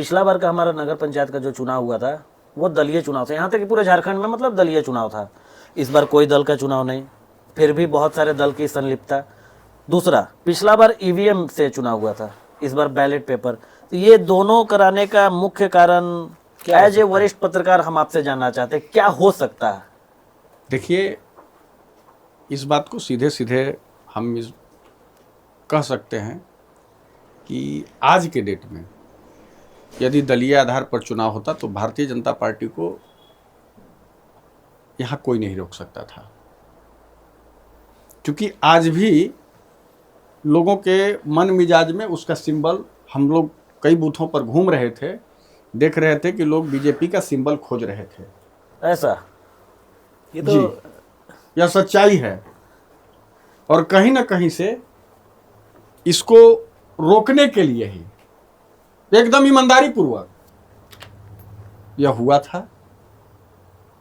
पिछला बार का हमारा नगर पंचायत का जो चुनाव हुआ था वो दलीय चुनाव था, यहाँ तक कि पूरे झारखंड में मतलब दलीय चुनाव था। इस बार कोई दल का चुनाव नहीं, फिर भी बहुत सारे दल की संलिप्तता। दूसरा, पिछला बार ईवीएम से चुनाव हुआ था, इस बार बैलेट पेपर। तो ये दोनों कराने का मुख्य कारण क्या, एज ए वरिष्ठ पत्रकार हम आपसे जानना चाहते हैं, क्या हो सकता है? देखिए, इस बात को सीधे सीधे हम कह सकते हैं कि आज के डेट में यदि दलीय आधार पर चुनाव होता तो भारतीय जनता पार्टी को यहाँ कोई नहीं रोक सकता था, क्योंकि आज भी लोगों के मन मिजाज में उसका सिंबल, हम लोग कई बूथों पर घूम रहे थे, देख रहे थे कि लोग बीजेपी का सिंबल खोज रहे थे। ऐसा ये तो जी, यह सच्चाई है। और कहीं ना कहीं से इसको रोकने के लिए ही एकदम ईमानदारी पूर्वक यह हुआ था।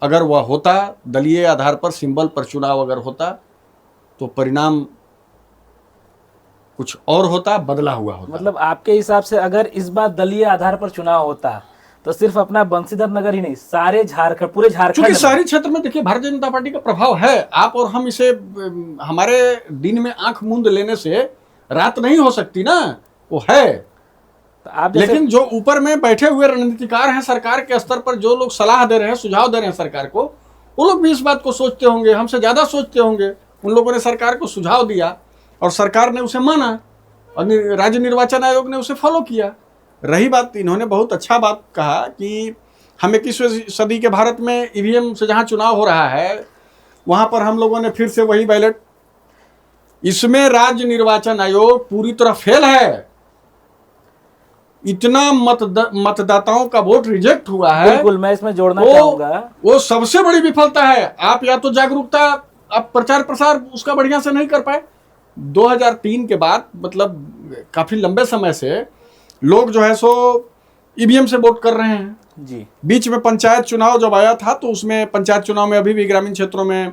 अगर वह होता, दलीय आधार पर सिंबल पर चुनाव अगर होता तो परिणाम कुछ और होता, बदला हुआ होता। मतलब आपके हिसाब से अगर इस बार दलीय आधार पर चुनाव होता तो सिर्फ अपना बंशीधर नगर ही नहीं, सारे झारखंड, पूरे झारखंड, क्योंकि सारी क्षेत्र में देखिए भारतीय जनता पार्टी का प्रभाव है। आप और हम इसे हमारे दिन में आंख मूंद लेने से रात नहीं हो सकती ना, वो है। तो आप लेकिन जो ऊपर में बैठे हुए रणनीतिकार हैं, सरकार के स्तर पर जो लोग सलाह दे रहे हैं, सुझाव दे रहे हैं सरकार को, वो लोग भी इस बात को सोचते होंगे, हमसे ज्यादा सोचते होंगे। उन लोगों ने सरकार को सुझाव दिया और सरकार ने उसे माना और राज्य निर्वाचन आयोग ने उसे फॉलो किया। रही बात, इन्होंने बहुत अच्छा बात कहा कि हम 21वीं सदी के भारत में ईवीएम से जहां चुनाव हो रहा है वहां पर हम लोगों ने फिर से वही बैलेट। इसमें राज्य निर्वाचन आयोग पूरी तरह फेल है। इतना मतदाताओं का वोट रिजेक्ट हुआ है। बिल्कुल, मैं इसमें जोड़ना चाहूंगा, वो सबसे बड़ी विफलता है। आप या तो जागरूकता, आप प्रचार प्रसार उसका बढ़िया से नहीं कर पाए। 2003 के बाद मतलब काफी लंबे समय से लोग जो है सो ईवीएम से वोट कर रहे हैं जी। बीच में पंचायत चुनाव जब आया था तो उसमें पंचायत चुनाव में अभी भी ग्रामीण क्षेत्रों में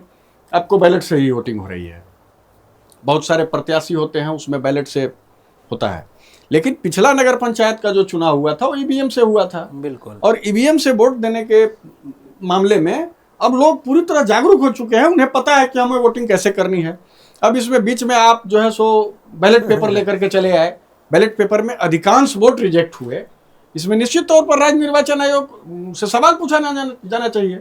आपको बैलेट से ही वोटिंग हो रही है। बहुत सारे प्रत्याशी होते हैं, उसमें बैलेट से होता है। लेकिन पिछला नगर पंचायत का जो चुनाव हुआ था वो ईवीएम से हुआ था। बिल्कुल। और ईवीएम से वोट देने के मामले में अब लोग पूरी तरह जागरूक हो चुके हैं, उन्हें पता है कि हमें वोटिंग कैसे करनी है। अब इसमें बीच में आप जो है सो बैलेट पेपर लेकर के चले आए, बैलेट पेपर में अधिकांश वोट रिजेक्ट हुए। इसमें निश्चित तौर पर राज्य निर्वाचन आयोग से सवाल पूछा जाना चाहिए।